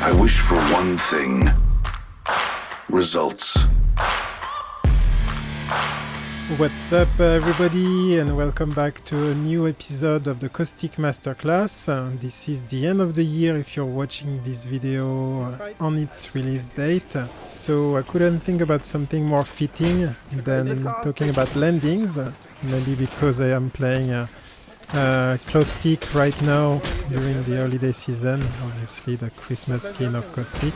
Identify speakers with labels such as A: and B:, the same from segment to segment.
A: I wish for one thing. Results.
B: What's up everybody, and welcome back to a new episode of the Caustic Masterclass. This is the end of the year if you're watching this video on its release date. So I couldn't think about something more fitting than talking about landings. Maybe because I am playing Caustic right now during the holiday season, obviously the Christmas skin of Caustic.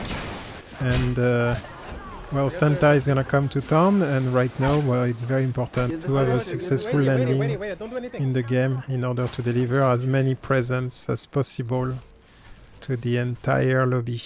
B: And well, Santa is gonna come to town, and right now, well, it's very important to have a successful landing in the game in order to deliver as many presents as possible to the entire lobby.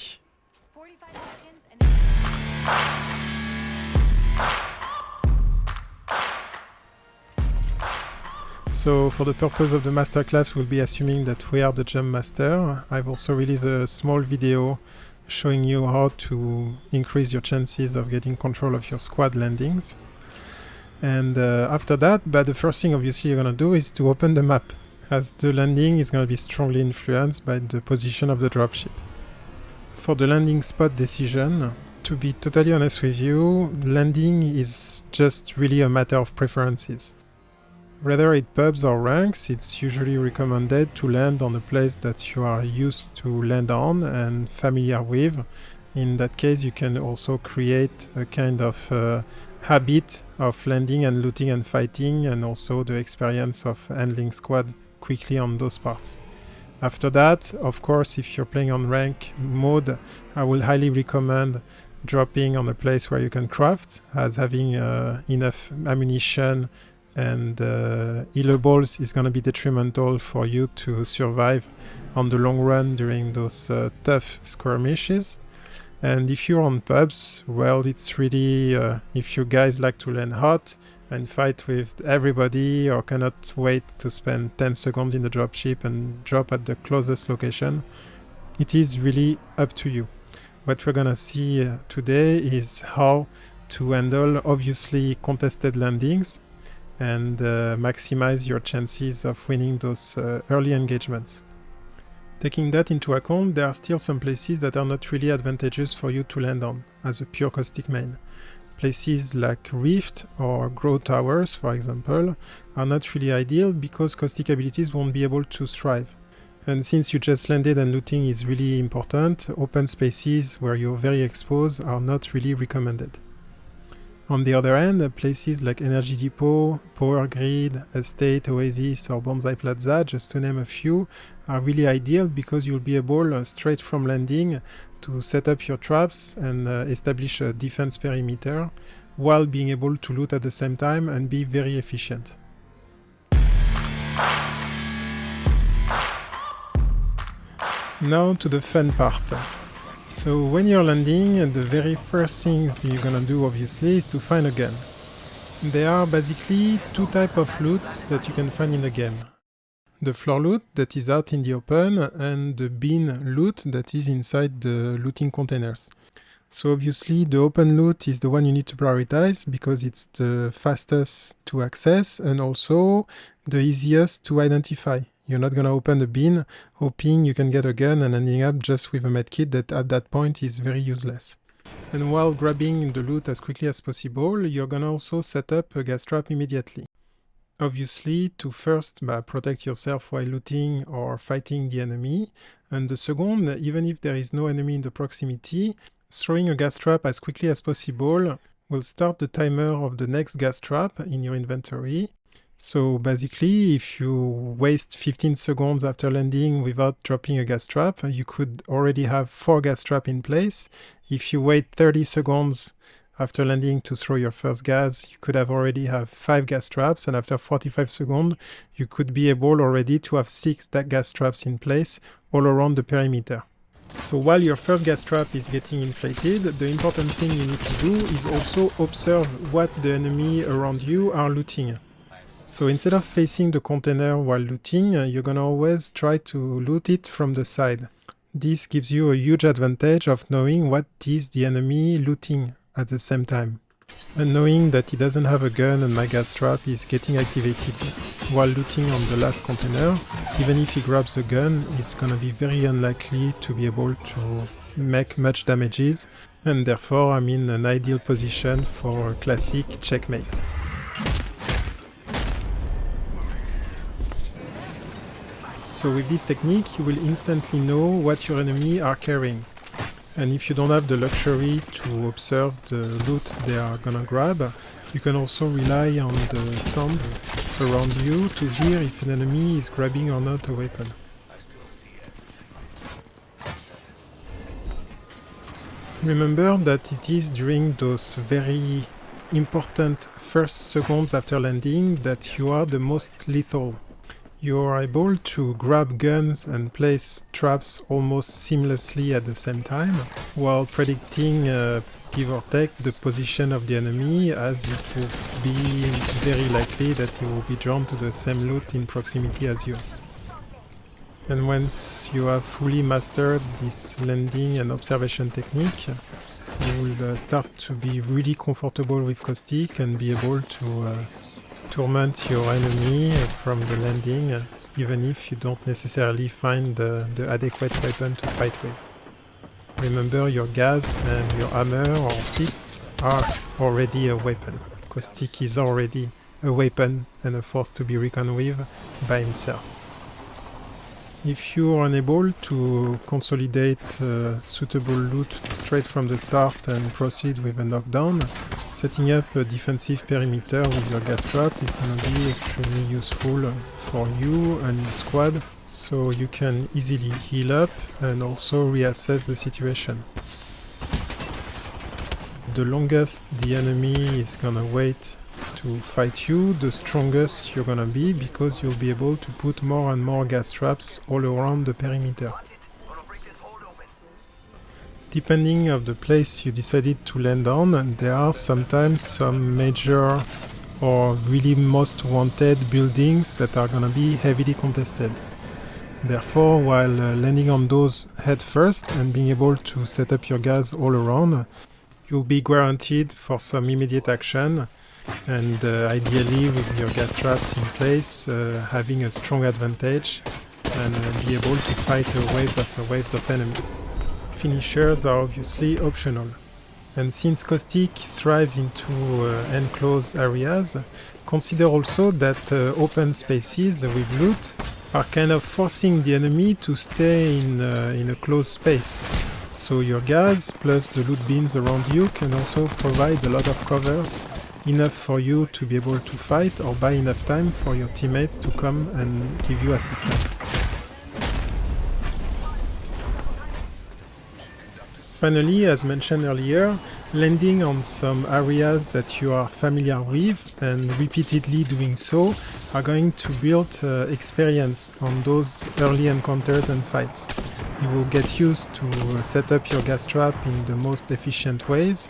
B: So for the purpose of the masterclass, we'll be assuming that we are the jump master. I've also released a small video showing you how to increase your chances of getting control of your squad landings. And after that, but the first thing obviously you're going to do is to open the map, as the landing is going to be strongly influenced by the position of the dropship. For the landing spot decision, to be totally honest with you, landing is just really a matter of preferences. Whether it pubs or ranks, it's usually recommended to land on a place that you are used to land on and familiar with. In that case, you can also create a kind of habit of landing and looting and fighting, and also the experience of handling squad quickly on those parts. After that, of course, if you're playing on rank mode, I will highly recommend dropping on a place where you can craft, as having enough ammunition and healables is going to be detrimental for you to survive on the long run during those tough skirmishes. And if you're on pubs, well, it's really if you guys like to land hot and fight with everybody, or cannot wait to spend 10 seconds in the dropship and drop at the closest location, it is really up to you. What we're gonna see today is how to handle obviously contested landings and maximize your chances of winning those early engagements. Taking that into account, there are still some places that are not really advantageous for you to land on as a pure Caustic main. Places like Rift or Grow Towers, for example, are not really ideal because Caustic abilities won't be able to thrive. And since you just landed and looting is really important, open spaces where you're very exposed are not really recommended. On the other hand, places like Energy Depot, Power Grid, Estate, Oasis or Bonsai Plaza, just to name a few, are really ideal because you'll be able, straight from landing, to set up your traps and establish a defense perimeter, while being able to loot at the same time and be very efficient. Now to the fun part. So when you're landing, the very first things you're gonna do obviously is to find a gun. There are basically two types of loots that you can find in the game. The floor loot that is out in the open, and the bin loot that is inside the looting containers. So obviously the open loot is the one you need to prioritize because it's the fastest to access and also the easiest to identify. You're not going to open a bin hoping you can get a gun and ending up just with a medkit that at that point is very useless. And while grabbing the loot as quickly as possible, you're going to also set up a gas trap immediately. Obviously, to first protect yourself while looting or fighting the enemy, and the second, even if there is no enemy in the proximity, throwing a gas trap as quickly as possible will start the timer of the next gas trap in your inventory. So basically, if you waste 15 seconds after landing without dropping a gas trap, you could already have 4 gas traps in place. If you wait 30 seconds after landing to throw your first gas, you could already have 5 gas traps, and after 45 seconds, you could be able already to have 6 gas traps in place all around the perimeter. So while your first gas trap is getting inflated, the important thing you need to do is also observe what the enemy around you are looting. So instead of facing the container while looting, you're gonna always try to loot it from the side. This gives you a huge advantage of knowing what is the enemy looting at the same time. And knowing that he doesn't have a gun and my gas trap is getting activated while looting on the last container, even if he grabs a gun, it's gonna be very unlikely to be able to make much damages, and therefore I'm in an ideal position for a classic checkmate. So with this technique you will instantly know what your enemy are carrying. And if you don't have the luxury to observe the loot they are gonna grab, you can also rely on the sound around you to hear if an enemy is grabbing or not a weapon. Remember that it is during those very important first seconds after landing that you are the most lethal. You are able to grab guns and place traps almost seamlessly at the same time, while predicting, give or take, the position of the enemy, as it will be very likely that he will be drawn to the same loot in proximity as yours. And once you have fully mastered this landing and observation technique, you will start to be really comfortable with Caustic and be able to torment your enemy from the landing, even if you don't necessarily find the adequate weapon to fight with. Remember, your gas and your hammer or fist are already a weapon. Caustic is already a weapon and a force to be reckoned with by himself. If you are unable to consolidate suitable loot straight from the start and proceed with a knockdown, setting up a defensive perimeter with your gas trap is going to be extremely useful for you and your squad, so you can easily heal up and also reassess the situation. The longest the enemy is going to wait to fight you, the strongest you're gonna be, because you'll be able to put more and more gas traps all around the perimeter. Depending on the place you decided to land on, there are sometimes some major or really most wanted buildings that are gonna be heavily contested. Therefore, while landing on those head first and being able to set up your gas all around, you'll be guaranteed for some immediate action, and ideally with your gas traps in place, having a strong advantage and be able to fight waves after waves of enemies. Finishers are obviously optional. And since Caustic thrives into enclosed areas, consider also that open spaces with loot are kind of forcing the enemy to stay in a closed space. So your gas plus the loot bins around you can also provide a lot of covers, enough for you to be able to fight or buy enough time for your teammates to come and give you assistance. Finally, as mentioned earlier, landing on some areas that you are familiar with and repeatedly doing so are going to build experience on those early encounters and fights. You will get used to set up your gas trap in the most efficient ways,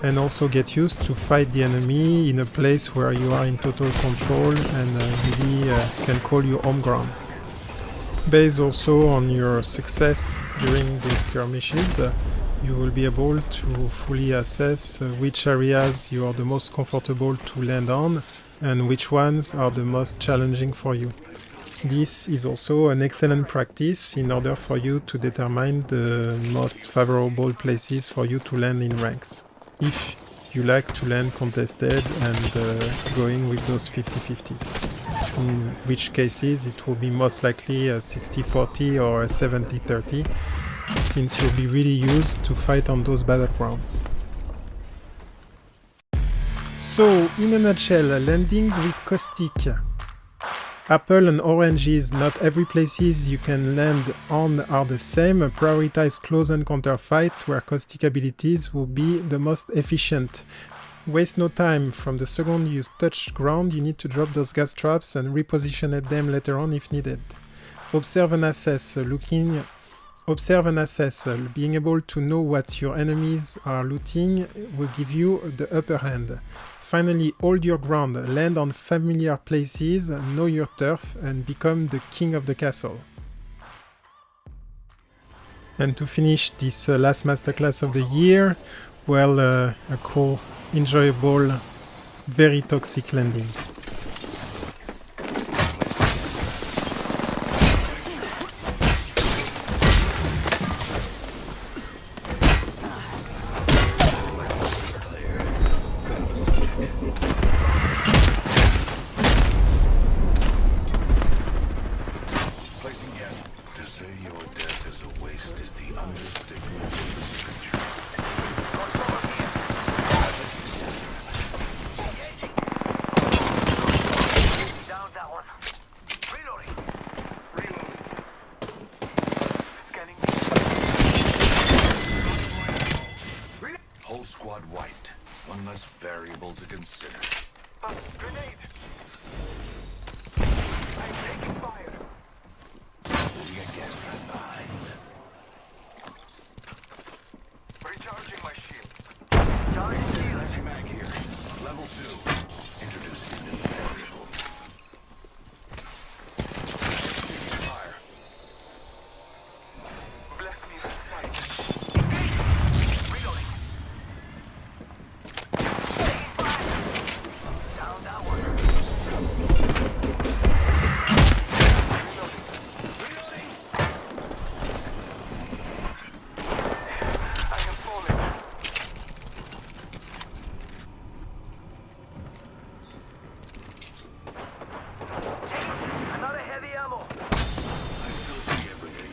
B: and also get used to fight the enemy in a place where you are in total control and really can call you home ground. Based also on your success during those skirmishes, you will be able to fully assess which areas you are the most comfortable to land on and which ones are the most challenging for you. This is also an excellent practice in order for you to determine the most favorable places for you to land in ranks, if you like to land contested and going with those 50-50s. In which cases it will be most likely a 60-40 or a 70-30, since you'll be really used to fight on those battlegrounds. So, in a nutshell, landings with Caustic. Apple and oranges, not every places you can land on are the same. Prioritize close encounter fights where Caustic abilities will be the most efficient. Waste no time. From the second you touch ground, you need to drop those gas traps and reposition at them later on if needed. Observe and assess. Being able to know what your enemies are looting will give you the upper hand. Finally, hold your ground, land on familiar places, know your turf, and become the king of the castle. And to finish this last masterclass of the year, well, a cool, enjoyable, very toxic landing.
A: To say your death is a waste is the understatement of this creature.
C: Down that one. Reloading. Scanning.
A: Whole squad wiped. One less variable to consider.
C: Grenade. I'm taking fire.
A: Leaving a gas trap behind.
C: Recharging my shield. Charge shield.
A: Flashing mag here. Level 2. Introducing new variable. Fire.
C: Bless me with sight. Reloading. Taking fire. Down that one. Reloading. I am falling. Another heavy ammo.
A: I still see everything.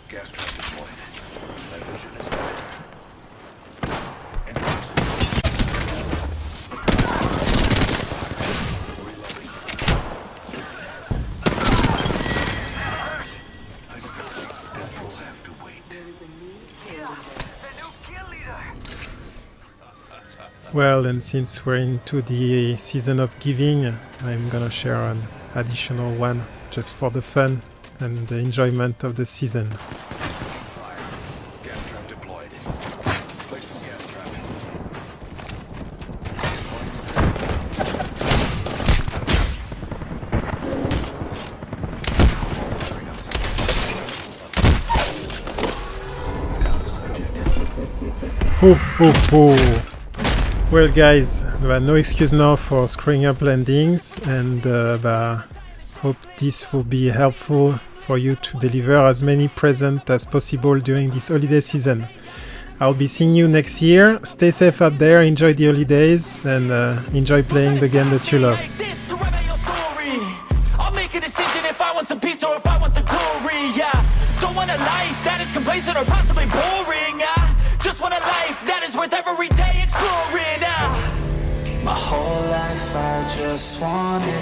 A: Gas trap deployed. My vision is better. Reloading. I still see death will have to wait.
C: The new kill leader.
B: Well, and since we're into the season of giving, I'm gonna share an additional one just for the fun and the enjoyment of the season.
A: Fire. Gas trap deployed. Placing gas trap. Down to subject.
B: Oh, oh, oh. Well, guys, no excuse now for screwing up landings, and hope this will be helpful for you to deliver as many presents as possible during this holiday season. I'll be seeing you next year. Stay safe out there, enjoy the holidays, and enjoy playing the game that you love.
D: I'll make a decision if I want some peace or if I want the glory. Yeah, don't want a life that is complacent or possibly boring. I just want a life that is worth every day exploring. My whole life I just wanted